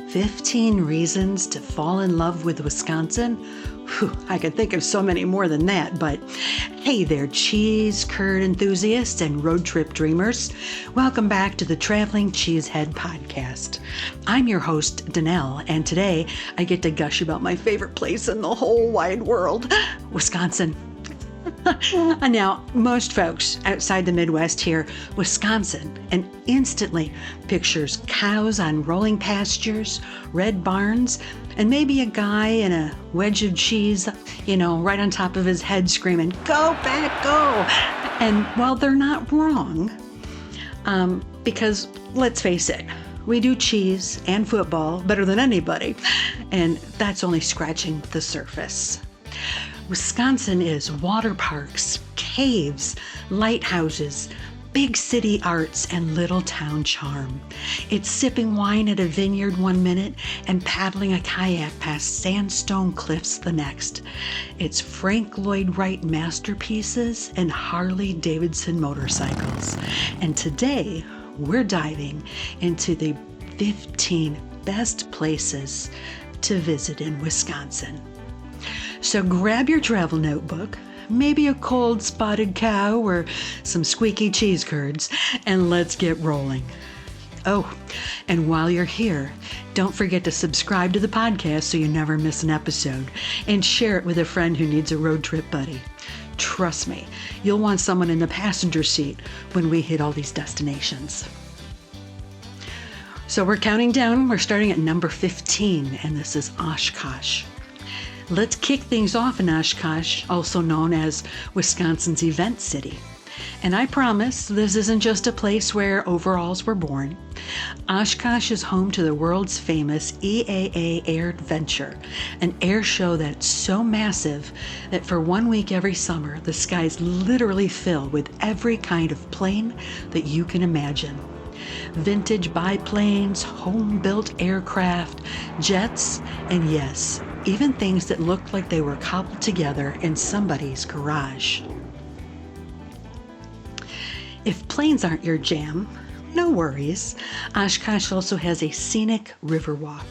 15 reasons to fall in love with Wisconsin? Whew, I could think of so many more than that, but hey there, cheese, curd enthusiasts and road trip dreamers. Welcome back to the Traveling Cheesehead Podcast. I'm your host, Dannelle, and today I get to gush about my favorite place in the whole wide world, Wisconsin. Now, most folks outside the Midwest hear Wisconsin and instantly pictures cows on rolling pastures, red barns, and maybe a guy in a wedge of cheese, right on top of his head screaming, "Go back, go!" And well, they're not wrong, because let's face it, we do cheese and football better than anybody, and that's only scratching the surface. Wisconsin is waterparks, caves, lighthouses, big city arts, and little town charm. It's sipping wine at a vineyard one minute and paddling a kayak past sandstone cliffs the next. It's Frank Lloyd Wright masterpieces and Harley Davidson motorcycles. And today, we're diving into the 15 best places to visit in Wisconsin. So grab your travel notebook, maybe a cold spotted cow or some squeaky cheese curds, and let's get rolling. Oh, and while you're here, don't forget to subscribe to the podcast so you never miss an episode, and share it with a friend who needs a road trip buddy. Trust me, you'll want someone in the passenger seat when we hit all these destinations. So we're counting down. We're starting at number 15, and this is Oshkosh. Let's kick things off in Oshkosh, also known as Wisconsin's event city. And I promise this isn't just a place where overalls were born. Oshkosh is home to the world's famous EAA AirVenture, an air show that's so massive that for 1 week every summer, the skies literally fill with every kind of plane that you can imagine. Vintage biplanes, home-built aircraft, jets, and yes, even things that looked like they were cobbled together in somebody's garage. If planes aren't your jam, no worries. Oshkosh also has a scenic river walk,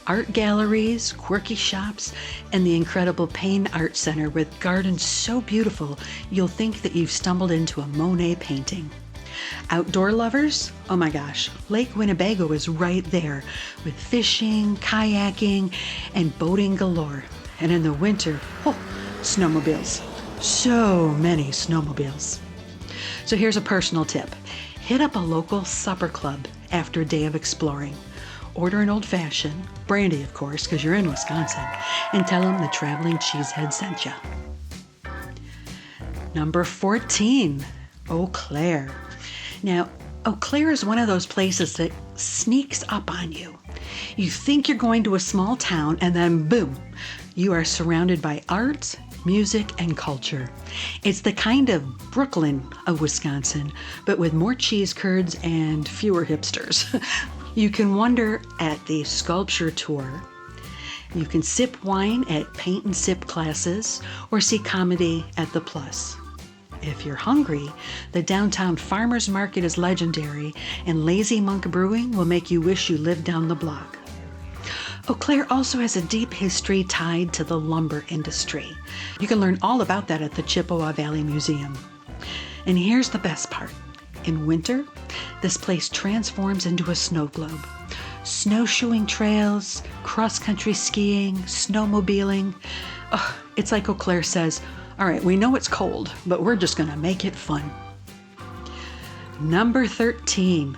art galleries, quirky shops, and the incredible Payne Art Center with gardens so beautiful you'll think that you've stumbled into a Monet painting. Outdoor lovers? Oh my gosh, Lake Winnebago is right there with fishing, kayaking, and boating galore. And in the winter, snowmobiles. So many snowmobiles. So here's a personal tip. Hit up a local supper club after a day of exploring. Order an old-fashioned, brandy of course, because you're in Wisconsin, and tell them the Traveling Cheesehead sent you. Number 14, Eau Claire. Now, Eau Claire is one of those places that sneaks up on you. You think you're going to a small town and then boom, you are surrounded by art, music, and culture. It's the kind of Brooklyn of Wisconsin, but with more cheese curds and fewer hipsters. You can wander at the sculpture tour. You can sip wine at paint and sip classes or see comedy at the Plus. If you're hungry, the downtown farmers market is legendary, and Lazy Monk Brewing will make you wish you lived down the block. Eau Claire also has a deep history tied to the lumber industry. You can learn all about that at the Chippewa Valley Museum. And here's the best part. In winter, this place transforms into a snow globe. Snowshoeing trails, cross-country skiing, snowmobiling. Oh, it's like Eau Claire says, all right, we know it's cold, but we're just going to make it fun. Number 13.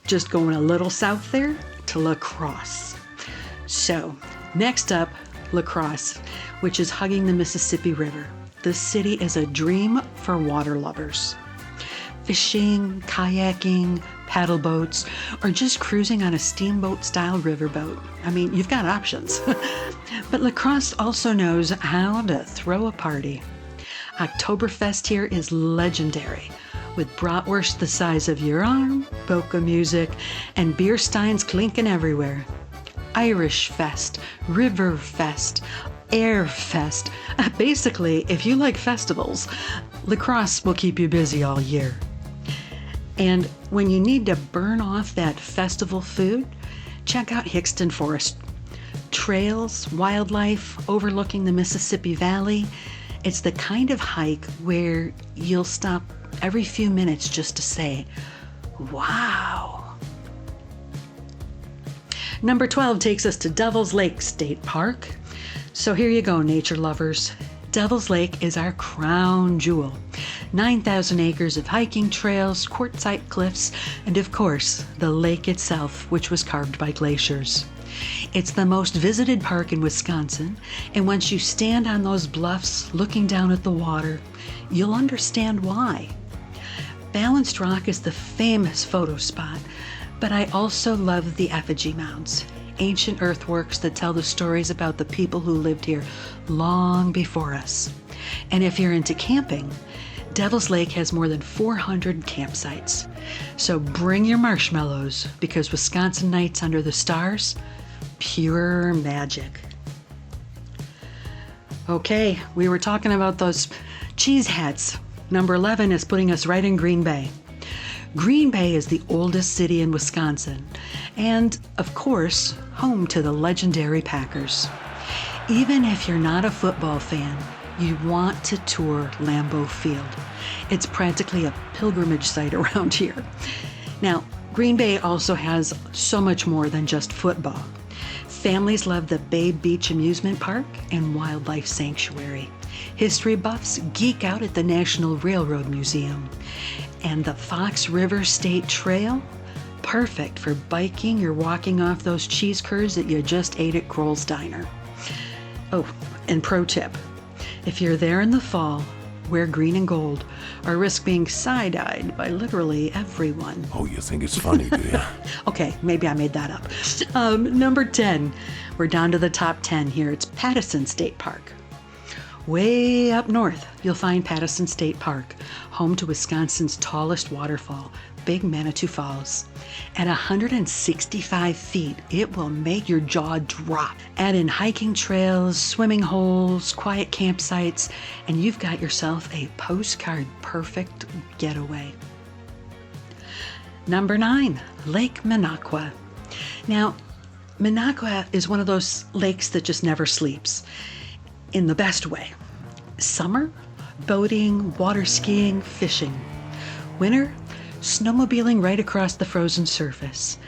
Just going a little south there to La Crosse. So, next up, La Crosse, which is hugging the Mississippi River. The city is a dream for water lovers. Fishing, kayaking, paddle boats, or just cruising on a steamboat-style riverboat. I mean, you've got options. But La Crosse also knows how to throw a party. Oktoberfest here is legendary, with bratwurst the size of your arm, polka music, and beer steins clinking everywhere. Irish Fest, River Fest, Air Fest. Basically, if you like festivals, La Crosse will keep you busy all year. And when you need to burn off that festival food, check out Hickston Forest. Trails, wildlife, overlooking the Mississippi Valley. It's the kind of hike where you'll stop every few minutes just to say, wow. Number 12 takes us to Devil's Lake State Park. So here you go, nature lovers. Devil's Lake is our crown jewel. 9,000 acres of hiking trails, quartzite cliffs, and of course, the lake itself, which was carved by glaciers. It's the most visited park in Wisconsin, and once you stand on those bluffs looking down at the water, you'll understand why. Balanced Rock is the famous photo spot, but I also love the effigy mounds, ancient earthworks that tell the stories about the people who lived here long before us. And if you're into camping, Devil's Lake has more than 400 campsites. So bring your marshmallows, because Wisconsin nights under the stars, pure magic. Okay, we were talking about those cheeseheads. Number 11 is putting us right in Green Bay. Green Bay is the oldest city in Wisconsin, and of course, home to the legendary Packers. Even if you're not a football fan, you want to tour Lambeau Field. It's practically a pilgrimage site around here. Now, Green Bay also has so much more than just football. Families love the Bay Beach Amusement Park and Wildlife Sanctuary. History buffs geek out at the National Railroad Museum. And the Fox River State Trail, perfect for biking or walking off those cheese curds that you just ate at Kroll's Diner. Oh, and pro tip, if you're there in the fall, wear green and gold, or risk being side-eyed by literally everyone. Oh, you think it's funny, do you? Okay, maybe I made that up. Number 10, we're down to the top 10 here. It's Madison State Park. Way up north, you'll find Madison State Park, home to Wisconsin's tallest waterfall, Big Manitou Falls. At 165 feet, it will make your jaw drop. Add in hiking trails, swimming holes, quiet campsites, and you've got yourself a postcard perfect getaway. Number 9, Lake Minocqua. Now, Minocqua is one of those lakes that just never sleeps, in the best way. Summer, boating, water skiing, fishing. Winter, snowmobiling right across the frozen surface.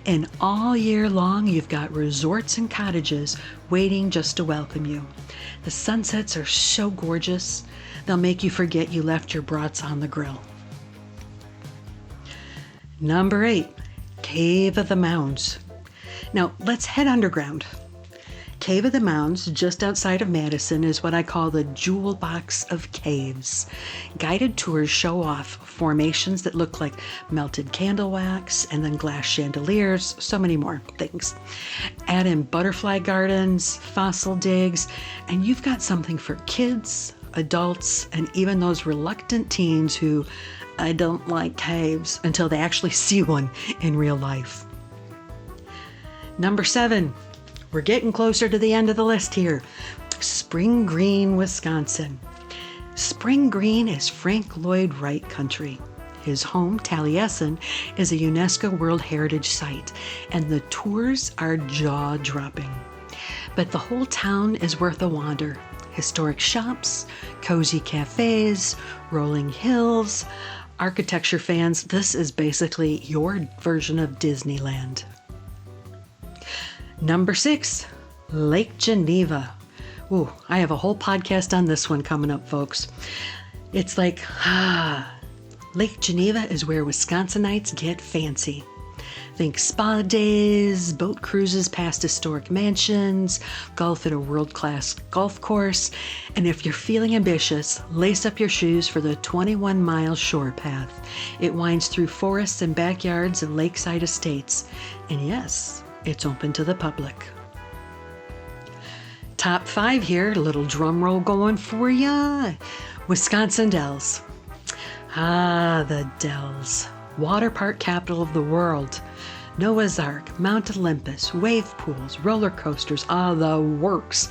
And all year long, you've got resorts and cottages waiting just to welcome you. The sunsets are so gorgeous, they'll make you forget you left your brats on the grill. Number 8, Cave of the Mounds. Now, let's head underground. Cave of the Mounds, just outside of Madison, is what I call the jewel box of caves. Guided tours show off formations that look like melted candle wax and then glass chandeliers, so many more things. Add in butterfly gardens, fossil digs, and you've got something for kids, adults, and even those reluctant teens who I don't like caves until they actually see one in real life. Number 7. We're getting closer to the end of the list here. Spring Green, Wisconsin. Spring Green is Frank Lloyd Wright country. His home, Taliesin, is a UNESCO World Heritage Site, and the tours are jaw-dropping. But the whole town is worth a wander. Historic shops, cozy cafes, rolling hills. Architecture fans, this is basically your version of Disneyland. Number 6, Lake Geneva. Ooh, I have a whole podcast on this one coming up, folks. It's like, Lake Geneva is where Wisconsinites get fancy. Think spa days, boat cruises past historic mansions, golf at a world-class golf course, and if you're feeling ambitious, lace up your shoes for the 21-mile shore path. It winds through forests and backyards and lakeside estates. And yes, it's open to the public. Top 5 here, a little drum roll going for ya. Wisconsin Dells. The Dells. Water park capital of the world. Noah's Ark, Mount Olympus, wave pools, roller coasters, the works.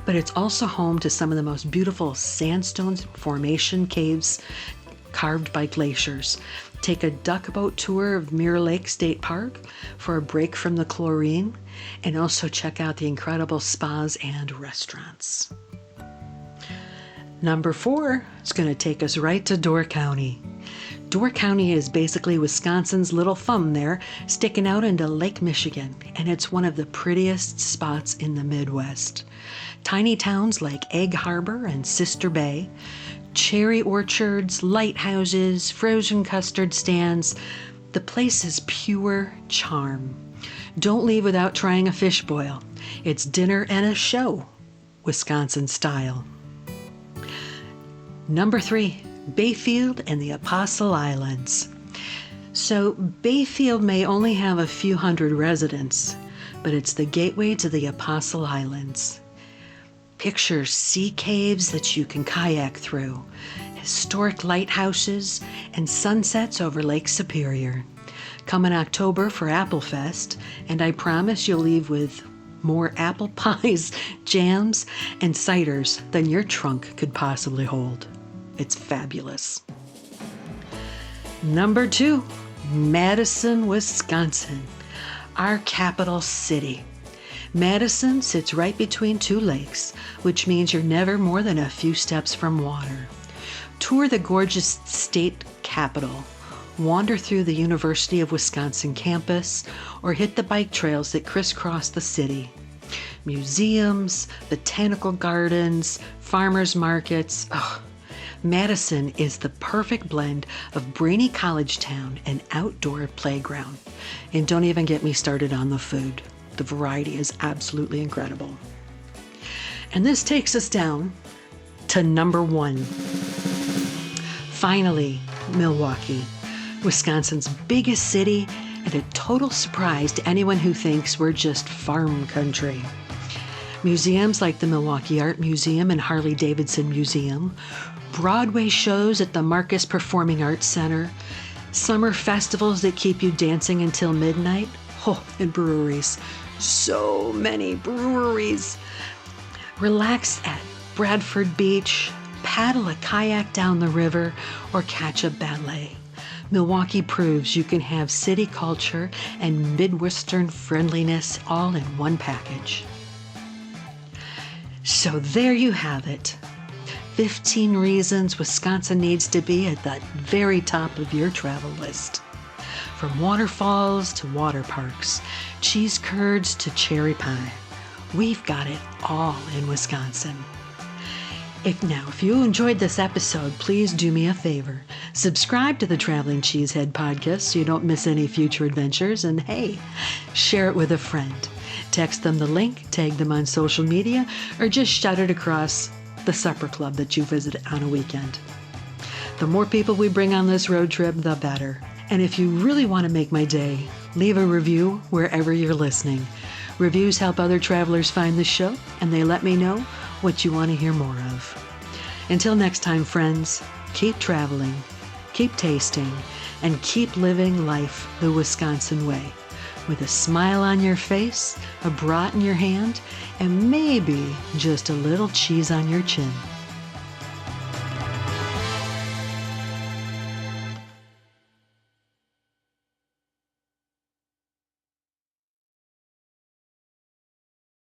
But it's also home to some of the most beautiful sandstone formation caves carved by glaciers. Take a duck boat tour of Mirror Lake State Park for a break from the chlorine, and also check out the incredible spas and restaurants. Number 4 is going to take us right to Door County. Door County is basically Wisconsin's little thumb there, sticking out into Lake Michigan, and it's one of the prettiest spots in the Midwest. Tiny towns like Egg Harbor and Sister Bay, cherry orchards, lighthouses, frozen custard stands. The place is pure charm. Don't leave without trying a fish boil. It's dinner and a show, Wisconsin style. Number 3, Bayfield and the Apostle Islands. So Bayfield may only have a few hundred residents, but it's the gateway to the Apostle Islands. Picture sea caves that you can kayak through, historic lighthouses, and sunsets over Lake Superior. Come in October for Applefest, and I promise you'll leave with more apple pies, jams, and ciders than your trunk could possibly hold. It's fabulous. Number 2, Madison, Wisconsin, our capital city. Madison sits right between 2 lakes, which means you're never more than a few steps from water. Tour the gorgeous state capitol, wander through the University of Wisconsin campus, or hit the bike trails that crisscross the city. Museums, botanical gardens, farmers markets. Madison is the perfect blend of brainy college town and outdoor playground. And don't even get me started on the food. The variety is absolutely incredible. And this takes us down to number 1. Finally, Milwaukee, Wisconsin's biggest city, and a total surprise to anyone who thinks we're just farm country. Museums like the Milwaukee Art Museum and Harley-Davidson Museum, Broadway shows at the Marcus Performing Arts Center, summer festivals that keep you dancing until midnight, and breweries. So many breweries. Relax at Bradford Beach, paddle a kayak down the river, or catch a ballet. Milwaukee proves you can have city culture and Midwestern friendliness all in one package. So there you have it. 15 reasons Wisconsin needs to be at the very top of your travel list. From waterfalls to waterparks, cheese curds to cherry pie, we've got it all in Wisconsin. If you enjoyed this episode, please do me a favor. Subscribe to the Traveling Cheesehead Podcast so you don't miss any future adventures. And hey, share it with a friend. Text them the link, tag them on social media, or just shout it across the supper club that you visit on a weekend. The more people we bring on this road trip, the better. And if you really want to make my day, leave a review wherever you're listening. Reviews help other travelers find the show, and they let me know what you want to hear more of. Until next time, friends, keep traveling, keep tasting, and keep living life the Wisconsin way, with a smile on your face, a brat in your hand, and maybe just a little cheese on your chin.